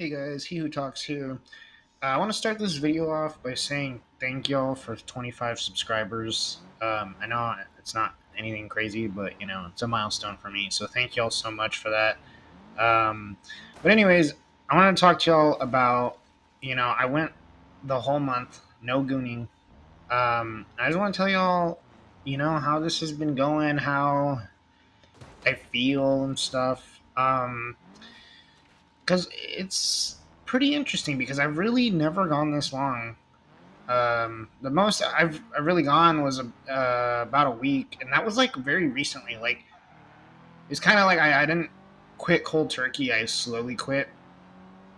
Hey guys, He Who Talks here. I want to start this video off by saying thank y'all for 25 subscribers. I know it's not anything crazy, but it's a milestone for me. So thank y'all so much for that. Um, but anyways, I want to talk to y'all about, I went the whole month no gooning. I just want to tell y'all, how this has been going, how I feel and stuff. Because it's pretty interesting because I've really never gone this long. The most I've really gone was about a week, and that was like very recently. Like it's kind of like I didn't quit cold turkey. I slowly quit,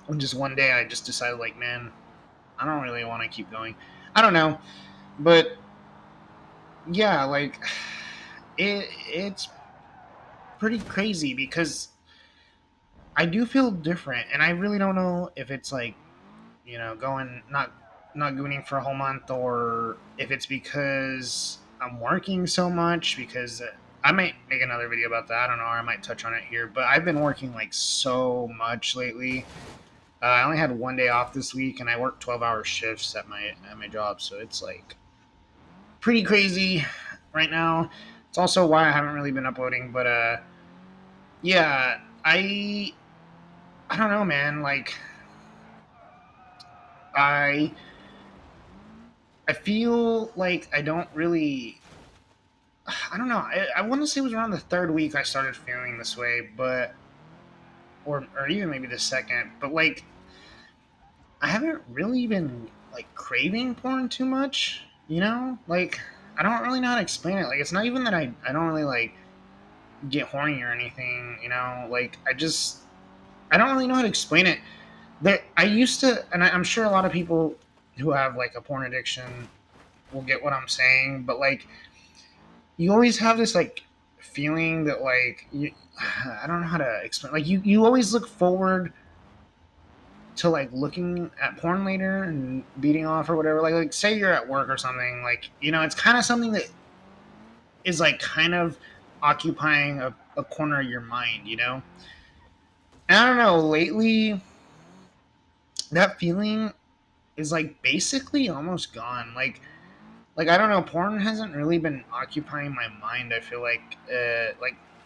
and just one day I just decided like, man, I don't really want to keep going. I don't know, but yeah, like it's pretty crazy because I do feel different, and I really don't know if it's like going not gooning for a whole month, or if it's because I'm working so much. Because I might make another video about that. I don't know. Or I might touch on it here, but I've been working like so much lately. I only had one day off this week, and I work 12-hour shifts at my job, so it's like pretty crazy right now. It's also why I haven't really been uploading, but yeah, I don't know, man. Like I I feel like I don't really. I don't know. I want to say it was around the third week I started feeling this way, but or even maybe the second. But like I haven't really been like craving porn too much. Like I don't really know how to explain it. Like it's not even that I don't really like get horny or anything. Like I don't really know how to explain it. That I used to, and I'm sure a lot of people who have like a porn addiction will get what I'm saying. But like you always have this like feeling that like I don't know how to explain. Like you always look forward to like looking at porn later and beating off or whatever. Like say you're at work or something. Like it's kind of something that is like kind of occupying a corner of your mind. And I don't know. Lately, that feeling is like basically almost gone. Like I don't know, porn hasn't really been occupying my mind. I feel like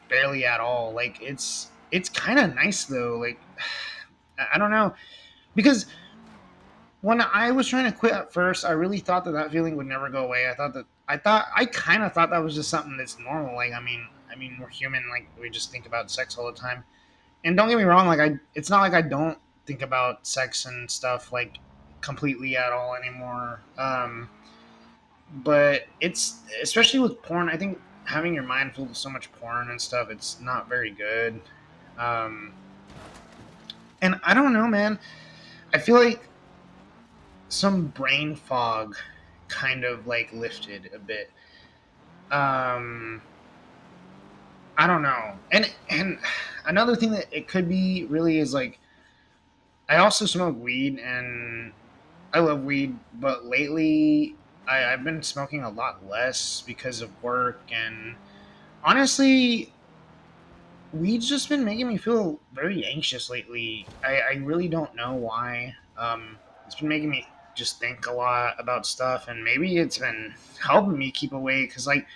barely at all. Like it's kind of nice though. Like I don't know, because when I was trying to quit at first, I really thought that feeling would never go away. I kind of thought that was just something that's normal. Like I mean we're human. Like we just think about sex all the time. And don't get me wrong. Like it's not like I don't think about sex and stuff like completely at all anymore. But it's especially with porn. I think having your mind filled with so much porn and stuff, it's not very good. Um, and I don't know, man. I feel like some brain fog kind of like lifted a bit. Um, I don't know. And another thing that it could be really is like I also smoke weed, and I love weed, but lately I've been smoking a lot less because of work. And honestly, weed's just been making me feel very anxious lately. I really don't know why. It's been making me just think a lot about stuff, and maybe it's been helping me keep awake because, like,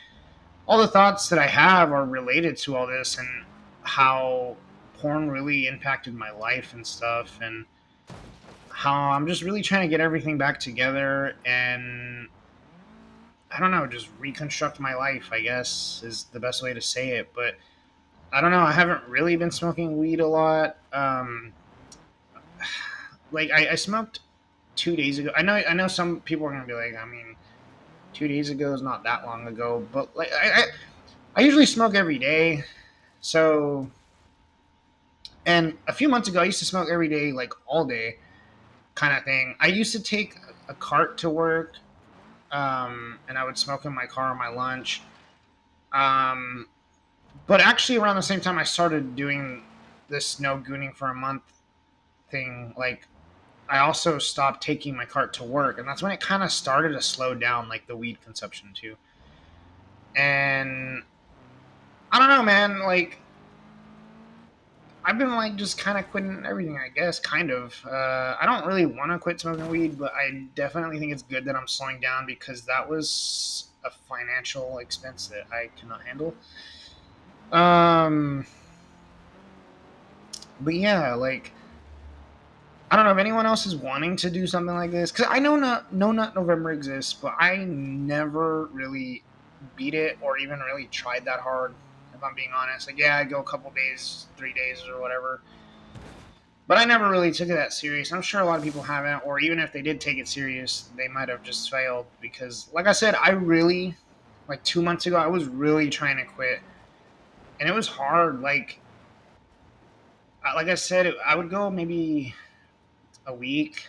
all the thoughts that I have are related to all this and how porn really impacted my life and stuff, and how I'm just really trying to get everything back together and I don't know, just reconstruct my life, I guess, is the best way to say it. But I don't know. I haven't really been smoking weed a lot. Like I smoked 2 days ago. I know some people are gonna be like, I mean, 2 days ago is not that long ago, but like I usually smoke every day. So and a few months ago, I used to smoke every day, like all day, kind of thing. I used to take a cart to work, and I would smoke in my car on my lunch. Um, but actually, around the same time, I started doing this no gooning for a month thing. Like I also stopped taking my cart to work, and that's when it kind of started to slow down, like the weed consumption too. And I don't know, man. Like I've been like just kind of quitting everything, I guess, kind of. I don't really want to quit smoking weed, but I definitely think it's good that I'm slowing down because that was a financial expense that I cannot handle. Um, but yeah, like I don't know if anyone else is wanting to do something like this because I know not No Nut November exists, but I never really beat it or even really tried that hard. If I'm being honest, like yeah, I go a couple days, 3 days or whatever, but I never really took it that serious. I'm sure a lot of people haven't, or even if they did take it serious, they might have just failed because, like I said, I really like 2 months ago, I was really trying to quit, and it was hard. Like I said, I would go maybe a week,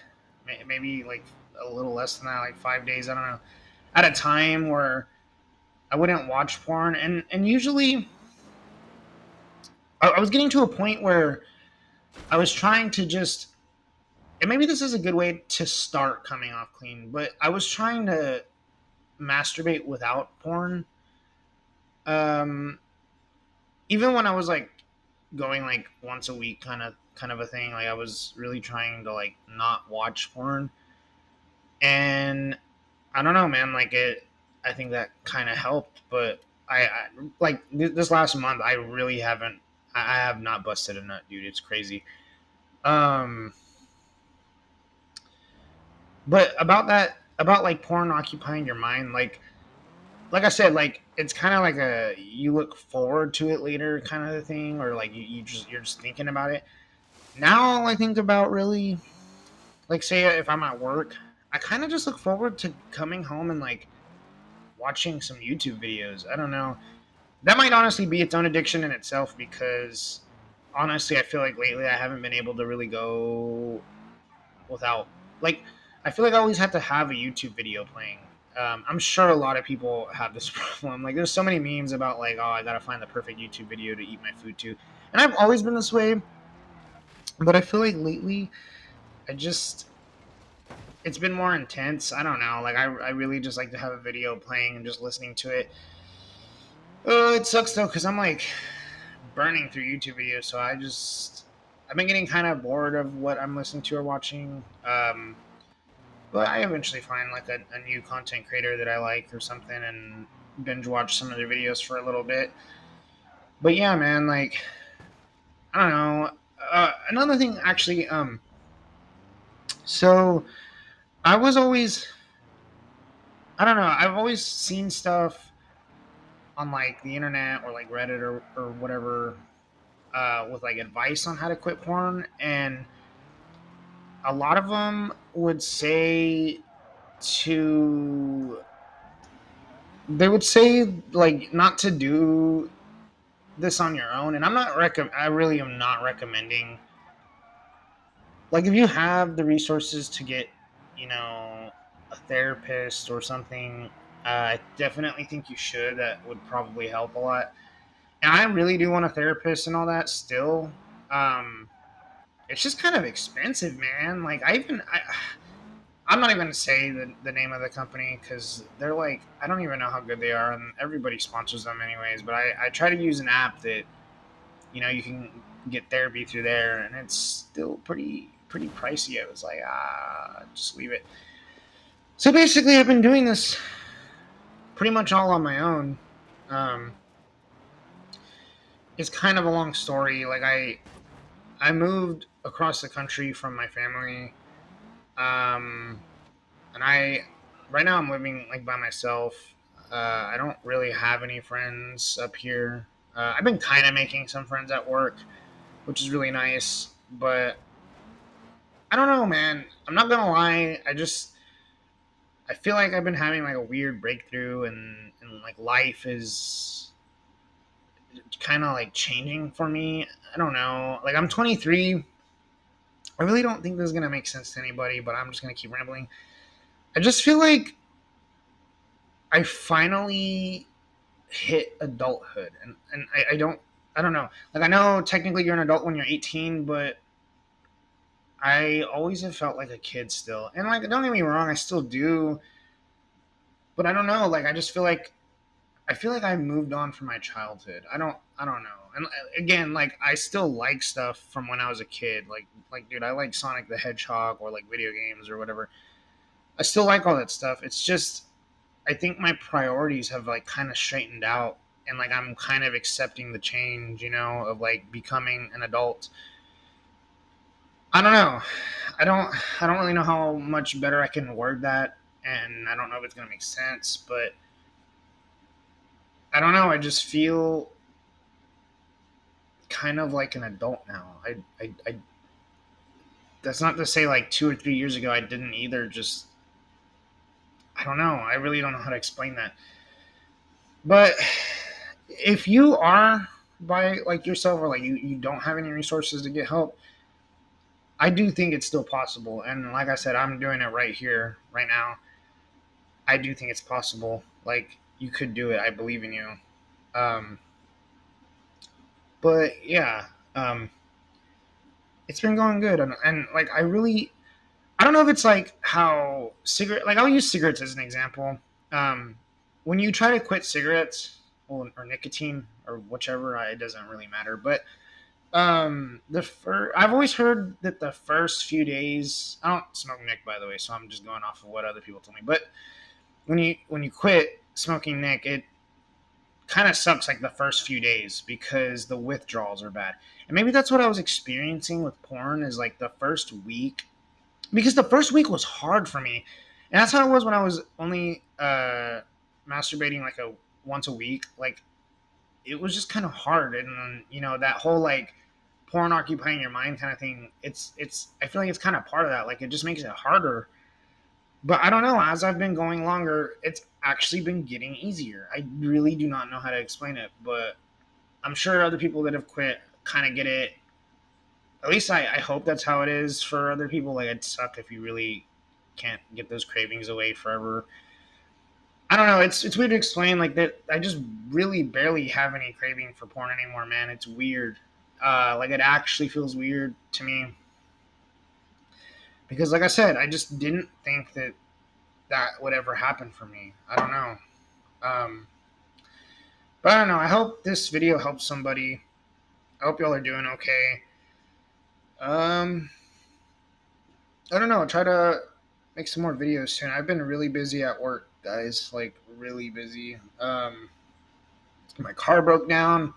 maybe like a little less than that, like 5 days. I don't know, at a time where I wouldn't watch porn, and usually I was getting to a point where I was trying to just, and maybe this is a good way to start coming off clean, but I was trying to masturbate without porn. Um, Even when I was like going like once a week, kind of a thing. Like I was really trying to like not watch porn, and I don't know, man. Like it, I think that kind of helped. But I like this last month, I really haven't. I have not busted a nut, dude. It's crazy. Um, but about like porn occupying your mind, like I said, like it's kind of like a you look forward to it later kind of thing, or like you're just thinking about it. Now all I think about really, like say if I'm at work, I kind of just look forward to coming home and like watching some YouTube videos. I don't know. That might honestly be its own addiction in itself because honestly, I feel like lately I haven't been able to really go without like I feel like I always have to have a YouTube video playing. I'm sure a lot of people have this problem. Like, there's so many memes about like, oh, I gotta find the perfect YouTube video to eat my food to, and I've always been this way. But I feel like lately, I just it's been more intense. I don't know. Like, I really just like to have a video playing and just listening to it. It sucks though because I'm like burning through YouTube videos, so I've been getting kind of bored of what I'm listening to or watching. But I eventually find like a new content creator that I like or something and binge watch some of their videos for a little bit. But yeah, man, like I don't know. Another thing, actually, so I was always, I don't know, I've always seen stuff on like the internet or like Reddit or whatever with like advice on how to quit porn, and a lot of them would say to they would say like not to do this on your own, and I really am not recommending, like if you have the resources to get, a therapist or something, I definitely think you should. That would probably help a lot, and I really do want a therapist and all that still. um it's just kind of expensive, man. Like I'm not even gonna say the name of the company because they're like, I don't even know how good they are, and everybody sponsors them anyways, but I try to use an app that you can get therapy through there, and it's still pretty pricey. I was like, just leave it. So basically, I've been doing this pretty much all on my own. Um, it's kind of a long story. Like I moved across the country from my family, um, and I right now I'm living like by myself. I don't really have any friends up here. I've been kind of making some friends at work, which is really nice, but I don't know, man. I'm not gonna lie. I feel like I've been having like a weird breakthrough, and like life is kind of like changing for me. I don't know. Like I'm 23. I really don't think this is gonna make sense to anybody, but I'm just gonna keep rambling. I just feel like I finally hit adulthood, and I don't know. Like I know technically you're an adult when you're 18, but I always have felt like a kid still. And like don't get me wrong, I still do, but I don't know. Like I feel like I moved on from my childhood. I don't know. And again, like I still like stuff from when I was a kid. Like dude, I like Sonic the Hedgehog or like video games or whatever. I still like all that stuff. It's just I think my priorities have like kind of straightened out, and like I'm kind of accepting the change, of like becoming an adult. I don't know. I don't really know how much better I can word that, and I don't know if it's going to make sense, but I don't know. I just feel kind of like an adult now. I that's not to say like 2 or 3 years ago I didn't either. Just I don't know. I really don't know how to explain that. But if you are by like yourself, or like you don't have any resources to get help, I do think it's still possible. And like I said, I'm doing it right here, right now. I do think it's possible. Like you could do it. I believe in you. Um, but yeah, um, it's been going good, and like I don't know if it's like how cigarette. Like I'll use cigarettes as an example. Um, when you try to quit cigarettes or nicotine or whichever, it doesn't really matter. But I've always heard that the first few days. I don't smoke nic, by the way, so I'm just going off of what other people told me. But when you quit smoking nic, it kind of sucks like the first few days because the withdrawals are bad. And maybe that's what I was experiencing with porn is like the first week, because the first week was hard for me. And that's how it was when I was only masturbating like a once a week. Like it was just kind of hard, and then, that whole like porn occupying your mind kind of thing. It's I feel like it's kind of part of that. Like it just makes it harder. But I don't know. As I've been going longer, it's actually been getting easier. I really do not know how to explain it, but I'm sure other people that have quit kind of get it. At least I hope that's how it is for other people. Like it'd suck if you really can't get those cravings away forever. I don't know. It's weird to explain. Like that, I just really barely have any craving for porn anymore, man. It's weird. Like it actually feels weird to me because, like I said, I just didn't think that would ever happen for me. I don't know. Um, but I don't know. I hope this video helps somebody. I hope y'all are doing okay. Um, I don't know. Try to make some more videos soon. I've been really busy at work, guys. Like really busy. My car broke down.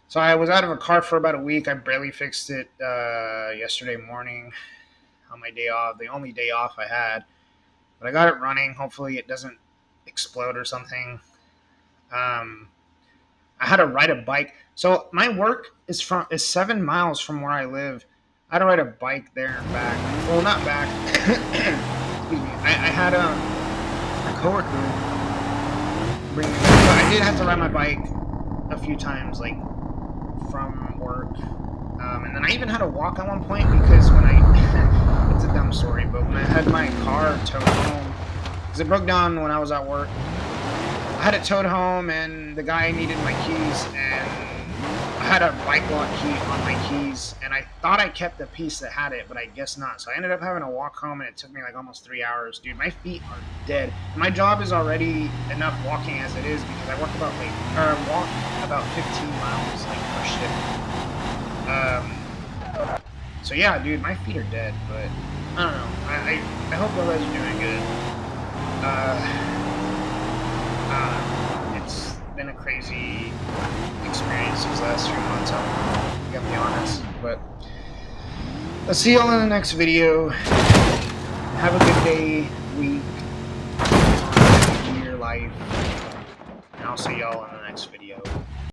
So I was out of a car for about a week. I barely fixed it yesterday morning on my day off, the only day off I had. But I got it running. Hopefully it doesn't explode or something. Um, I had to ride a bike. So my work is 7 miles from where I live. I had to ride a bike there and back. Well, not back. Excuse me. I had a coworker bring me back. But I did have to ride my bike a few times, like from work. And then I even had to walk at one point because when I, it's a dumb story, but when I had my car towed home, because it broke down when I was at work, I had it towed home and the guy needed my keys, and I had a bike lock key on my keys, and I thought I kept the piece that had it, but I guess not. So I ended up having to walk home, and it took me like almost 3 hours. Dude, my feet are dead. My job is already enough walking as it is because I walk about 15 miles like per shift. So yeah, dude, my feet are dead, but I don't know. I hope you guys are doing good. It's been a crazy experience these last 3 months. I'm gonna be honest, but I'll see y'all in the next video. Have a good day, week, year, life, and I'll see y'all in the next video.